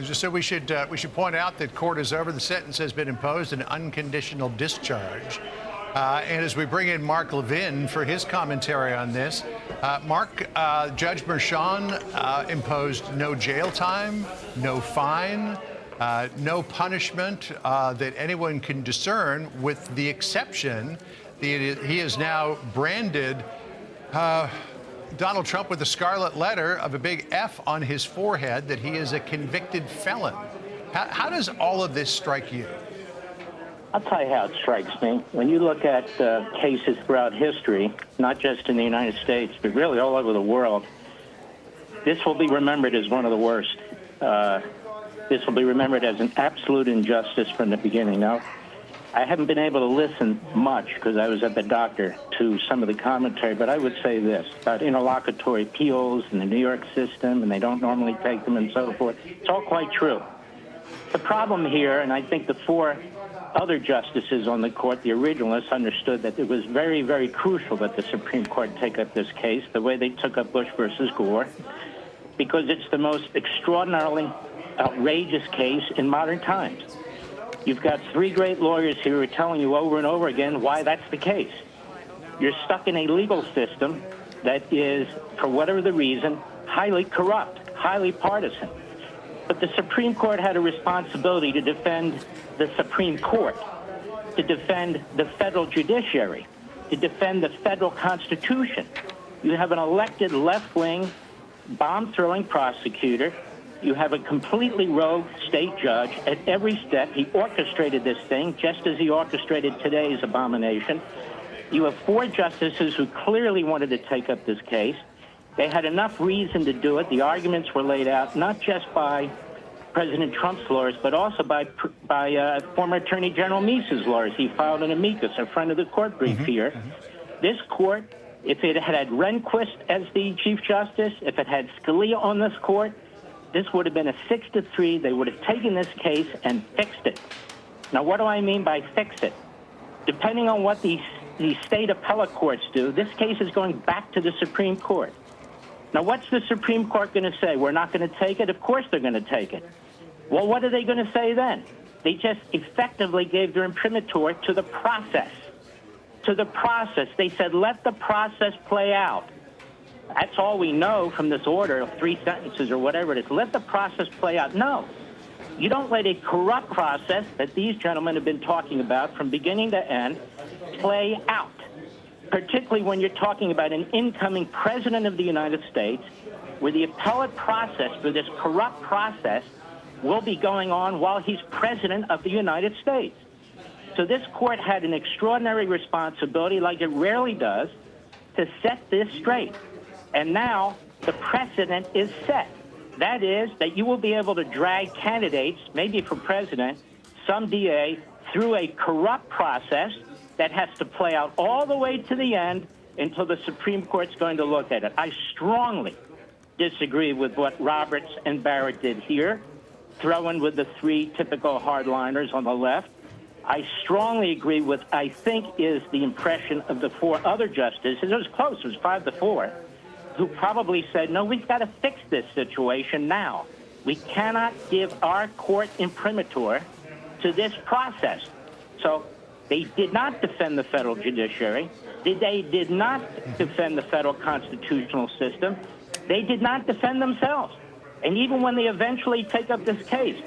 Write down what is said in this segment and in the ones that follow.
Just so we should point out that court is over. The sentence has been imposed, an unconditional discharge. And as we bring in Mark Levin for his commentary on this, Mark, Judge Merchan imposed no jail time, no fine, no punishment that anyone can discern, with the exception that he is now branded Donald Trump with a scarlet letter of a big F on his forehead, that he is a convicted felon. How does all of this strike you? I'll tell you how it strikes me. When you look at cases throughout history, not just in the United States, but really all over the world, this will be remembered as one of the worst. This will be remembered as an absolute injustice from the beginning. Now, I haven't been able to listen much because I was at the doctor to some of the commentary, but I would say this about interlocutory appeals in the New York system, and they don't normally take them and so forth. It's all quite true. The problem here, and I think the four other justices on the court, the originalists, understood that it was very, very crucial that the Supreme Court take up this case the way they took up Bush versus Gore, because it's the most extraordinarily outrageous case in modern times. You've got three great lawyers here who are telling you over and over again why that's the case. You're stuck in a legal system that is, for whatever the reason, highly corrupt, highly partisan. But the Supreme Court had a responsibility to defend the Supreme Court, to defend the federal judiciary, to defend the federal Constitution. You have an elected left-wing, bomb-throwing prosecutor. You have a completely rogue state judge at every step. He orchestrated this thing just as he orchestrated today's abomination. You have four justices who clearly wanted to take up this case. They had enough reason to do it. The arguments were laid out not just by President Trump's lawyers, but also by former Attorney General Meese's lawyers. He filed an amicus, a friend of the court brief here. This court, if it had Rehnquist as the Chief Justice, if it had Scalia on this court, this would have been a 6-3. They would have taken this case and fixed it. Now, what do I mean by fix it? Depending on what the state appellate courts do, this case is going back to the Supreme Court. Now, what's the Supreme Court going to say? We're not going to take it? Of course they're going to take it. Well, what are they going to say then? They just effectively gave their imprimatur to the process. To the process. They said, let the process play out. That's all we know from this order of 3 sentences or whatever it is. Let the process play out. No. You don't let a corrupt process that these gentlemen have been talking about from beginning to end play out, particularly when you're talking about an incoming president of the United States, where the appellate process for this corrupt process will be going on while he's president of the United States. So this court had an extraordinary responsibility, like it rarely does, to set this straight. And now the precedent is set. That is that you will be able to drag candidates, maybe for president, some DA, through a corrupt process that has to play out all the way to the end until the Supreme Court's going to look at it. I strongly disagree with what Roberts and Barrett did here, throwing with the three typical hardliners on the left. I strongly agree with, I think, is the impression of the four other justices. It was close. It was 5-4. Who probably said, no, we've got to fix this situation now. We cannot give our court imprimatur to this process. So they did not defend the federal judiciary. They did not defend the federal constitutional system. They did not defend themselves. And even when they eventually take up this case,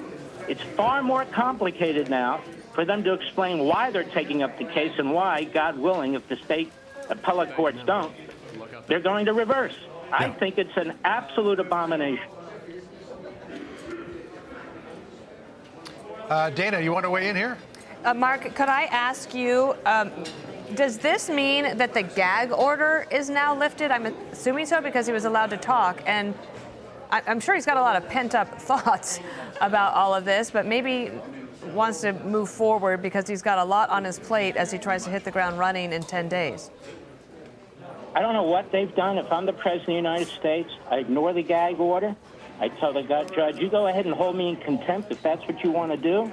it's far more complicated now for them to explain why they're taking up the case and why, God willing, if the state appellate courts don't, they're going to reverse. I think it's an absolute abomination. Dana, you want to weigh in here? Mark, could I ask you, does this mean that the gag order is now lifted? I'm assuming so because he was allowed to talk. And I'm sure he's got a lot of pent-up thoughts about all of this, but maybe wants to move forward because he's got a lot on his plate as he tries to hit the ground running in 10 days. I don't know what they've done. If I'm the President of the United States, I ignore the gag order. I tell the judge, you go ahead and hold me in contempt if that's what you want to do,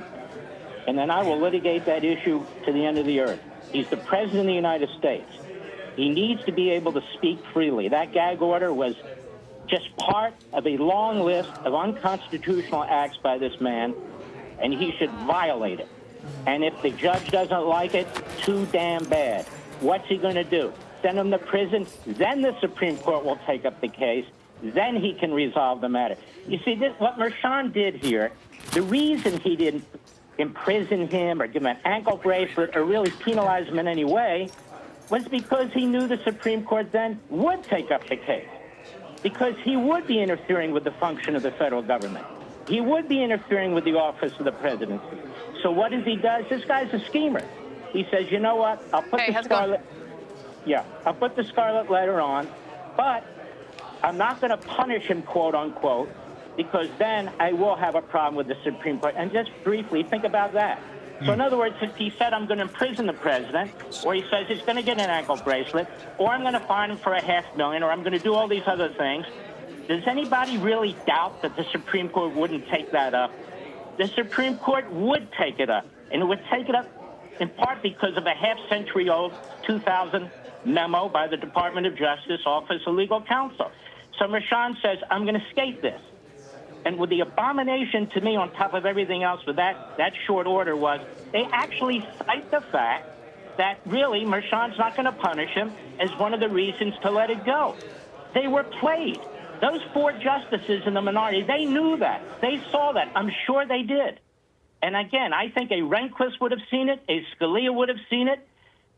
and then I will litigate that issue to the end of the earth. He's the President of the United States. He needs to be able to speak freely. That gag order was just part of a long list of unconstitutional acts by this man, and he should violate it. And if the judge doesn't like it, too damn bad. What's he going to do? Send him to prison? Then the Supreme Court will take up the case. Then he can resolve the matter. You see, what Merchan did here, the reason he didn't imprison him or give him an ankle bracelet or really penalize him in any way was because he knew the Supreme Court then would take up the case, because he would be interfering with the function of the federal government. He would be interfering with the office of the presidency. So what does he do? This guy's a schemer. He says, you know what, I'll put I'll put the scarlet letter on, but I'm not going to punish him, quote unquote, because then I will have a problem with the Supreme Court. And just briefly, think about that. So in other words, if he said, I'm going to imprison the president, or he says he's going to get an ankle bracelet, or I'm going to fine him for $500,000, or I'm going to do all these other things, does anybody really doubt that the Supreme Court wouldn't take that up? The Supreme Court would take it up, and it would take it up in part because of a half-century-old 2000 memo by the Department of Justice Office of Legal Counsel. So Merchan says, I'm going to skate this. And with the abomination to me on top of everything else with that short order was they actually cite the fact that really Merchan's not going to punish him as one of the reasons to let it go. They were played. Those 4 justices in the minority, they knew that. They saw that. I'm sure they did. And again, I think a Rehnquist would have seen it. A Scalia would have seen it.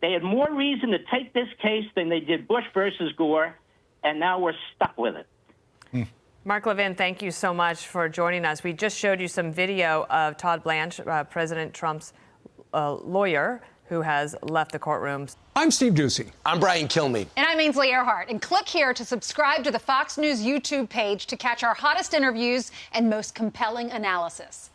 They had more reason to take this case than they did Bush versus Gore, and now we're stuck with it. Mark Levin, thank you so much for joining us. We just showed you some video of Todd Blanche, President Trump's lawyer, who has left the courtroom. I'm Steve Ducey. I'm Brian Kilmeade. And I'm Ainsley Earhart. And click here to subscribe to the Fox News YouTube page to catch our hottest interviews and most compelling analysis.